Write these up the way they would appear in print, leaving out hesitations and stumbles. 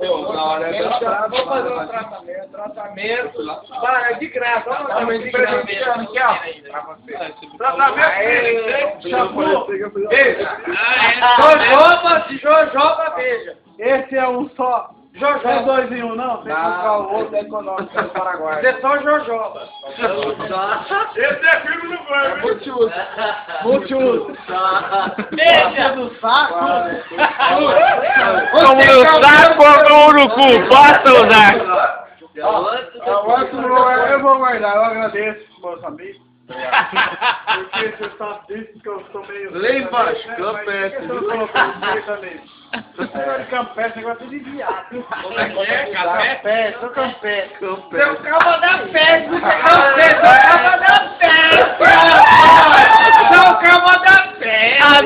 Vou fazer um tratamento. Vai, é de graça. Vamos de graça aqui, ó. Tratamento, shampoo, veja. Jojoba, veja. Esse é um só. Jojoba. Não é 2 em 1, não? Tem que comprar o outro econômico do Paraguai. Esse é só jojoba. Esse é filho do banho. Multiuso. Multiuso. Veja. Do saco. Como no saco ou no urucu? Posso usar? Eu vou guardar, eu agradeço, meus amigos. Porque vocês sabem disso que eu sou meio... Lá embaixo, campestre. Eu sou também. Não é de campestre, negócio de viado. Como é que é? Café? Sou campestre. Seu cabo da peste, seu cabo da peste. Seu cabo da peste. Ah,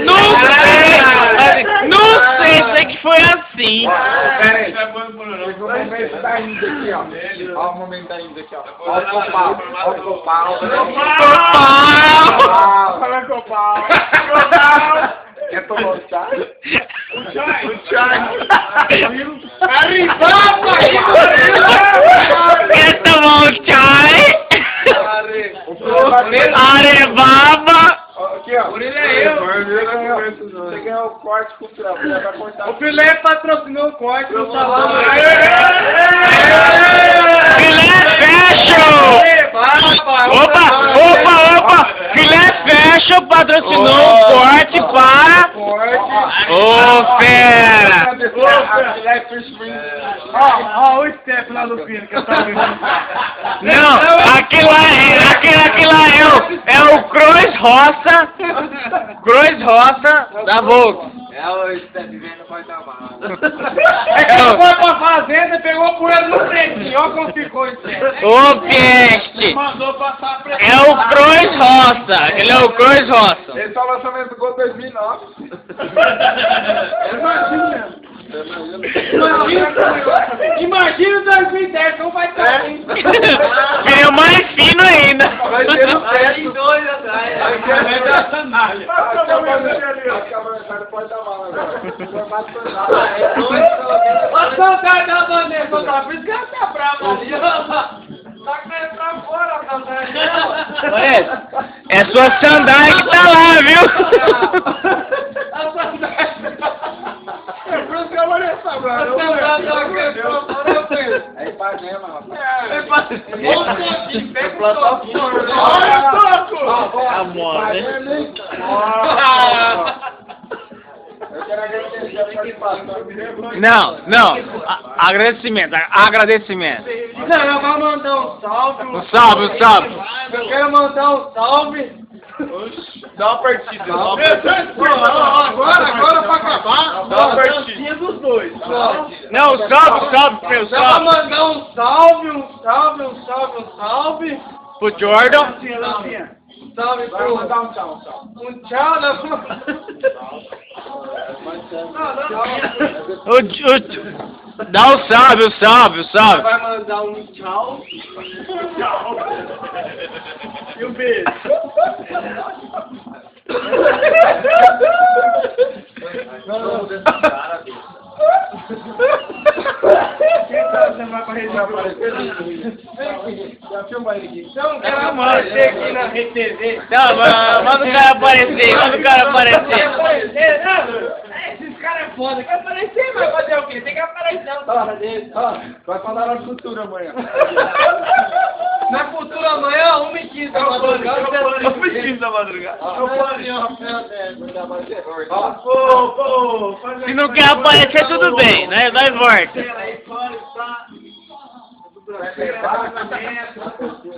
não sei que foi assim. Pera aí. Chegou o momento da Índia aqui, ó. Olha o momento da Índia aqui, ó. Olha o copal. Olha o copal. Olha o copal. Quer tomar o chá? O chai. Quer tomar um chai? Arebaba. Aqui, ó. Orelha é eu. Você ganhou o corte cultural. Você vai cortar. O filé patrocinou o corte no salão. Filé fashion! Opa! Filé fashion patrocinou o corte para... Ô, fera! Ó, o step lá do Pino que eu tava vendo. Não, aquele lá é o Cruz Roça da Volks. É o step vendo vai dar mal. É que ele foi pra fazenda e pegou por ele no pretinho. Olha como ficou isso. Ô, peste! Mandou passar pra É o Cruz Roça. Ele é o Cruz Roça. Esse é o lançamento do Gol 2009. Imagina o 2010, como vai estar assim. Pneu mais fino ainda. Vai ter no teto. Dois atrás. Pode dar mal agora. A saudade da bandeira, por isso que ela tá brava ali. Tá querendo pra fora a saudade dela. É sua sandália que tá lá, viu? A saudade. É por isso que eu vou nessa agora. A saudade da querendo pra fora, eu penso. É Ipanema, rapaz. É plataforma. A moda. Eu quero agradecer a participação. Não. Agradecimento. Não, eu vou mandar um salve. Um salve. Eu quero mandar um salve. Dá uma partida. Agora pra acabar. Dá uma partida. Dos dois. Não, salve, meu Eu vou salve. mandar um salve. Pro Jordan. Lancinha. Salve Vai pro... mandar um tchau. Um tchau, não. Dá o salve. Vai mandar um tchau. E um beijo. Você vai pra região já filma ele aqui. Então, quero aparecer aqui na RTV. Não, manda o cara aparecer. Esses caras é foda. Quer aparecer, vai fazer o quê? Tem que aparecer. Vai falar na cultura amanhã. Na cultura amanhã, 1h15 da madrugada. 1h15 da madrugada. Se não quer aparecer, tudo bem, né? Vai e volta. Aí fora está.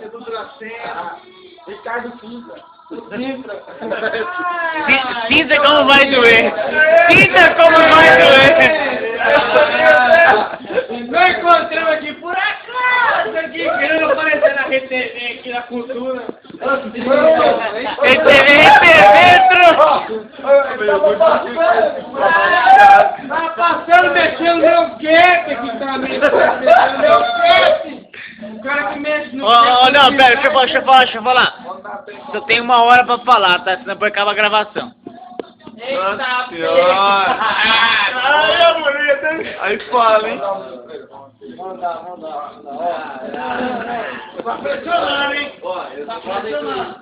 Edu Dracena. Ricardo Cinza. Cinza como vai doer. Nós encontramos aqui por acaso, aqui querendo aparecer na RTV, aqui na cultura. Tá passando, mexendo meu quente aqui também. Meu quente. O cara que mexe no Não, pera, deixa eu falar. Só tem 1 hora pra falar, tá? Senão depois acaba a gravação. Nossa senhora. Aí fala, hein? Tá pressionando, hein? Tá pressionando.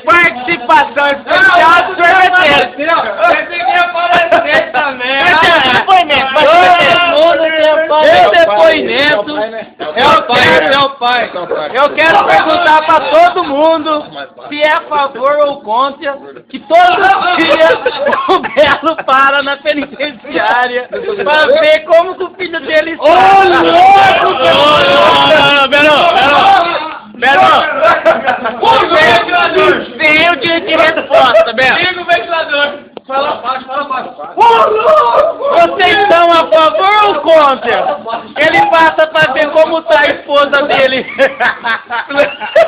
Participação especial do sorveteiro. Depoimento. Eu quero perguntar para todo mundo se é a favor ou contra que todos os dias o Belo para na penitenciária para ver como que o filho dele está. Ô, louco! Belo! Tem o direito de resposta, Belo. Diga o ventilador. Fala baixo, fala baixo. Vocês estão a favor ou contra? Ele passa pra ver como tá a esposa dele.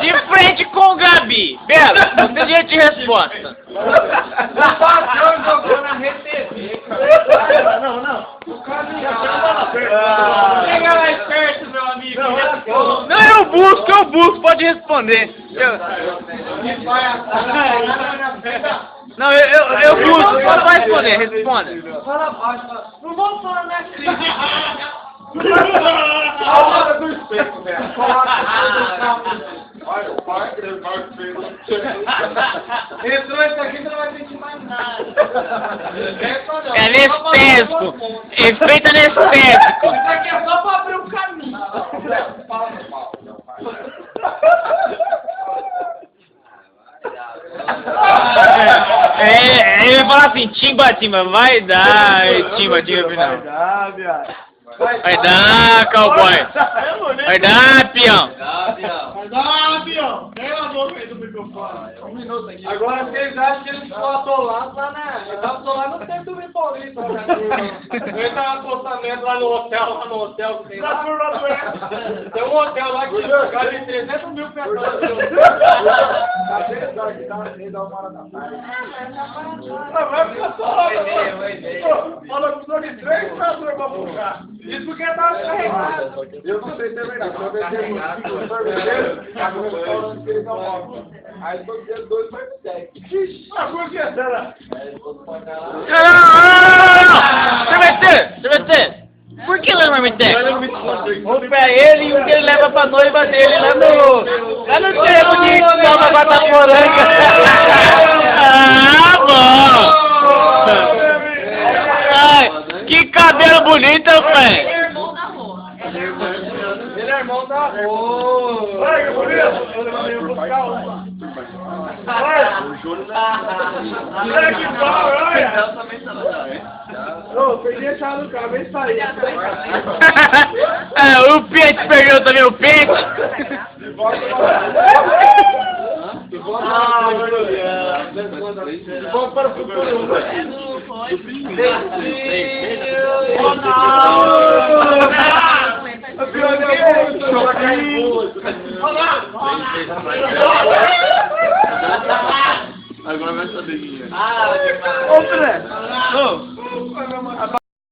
De frente com o Gabi. Belo, você tem direito de resposta. O patrão jogou na RTV, cara. Não. O cara chega mais perto, meu amigo. Não, eu busco, pode responder. Não, eu busco, pode responder, responda. Fala baixo, fala. Não vamos falar na crise. A hora do espeto, velho. Olha, o pai dele vai ver. Entrou isso aqui, você não vai sentir mais nada. É anestésico. Efeito anestésico. Isso aqui é só pra abrir um caminho. Ele vai falar assim, timba, vai dar, timba, final. Vai dar, cowboy. Vai dar, peão. Pela boca aí do microfone. Um minuto aqui. Agora vocês acham que ele ficou atolado lá na... Ele tava atolado no tempo do Rio Paulista. Ele tava apostamento lá no hotel, que tem lá. Tem um hotel lá que cabe 300 mil pessoas. Vai ficar só. Fala com o senhor de 3 pessoas pra puxar. Isso porque tava carregado. Eu não sei se é verdade, só ver se é um sorveteiro, a restaurante que eles não mostram. Aí todo dia 2 vai pro 10. Ah, por que será? Sorveteiro, por que ele é marmitex? Um pra ele e um que ele leva pra noiva dele lá no terreno de Nova Guataporanga. Ah, bom! Ai, que cabelo bonito, pai! Ele é irmão da rua. Vai, que bonito. Eu levei buscar uma. Vai. Olha que pau, olha. Ô, perdi a chave do carro, vem sair. O Pete perdeu também, o Pete. Vamos para o futuro. Agora vai saber quem é. Ô, Fred.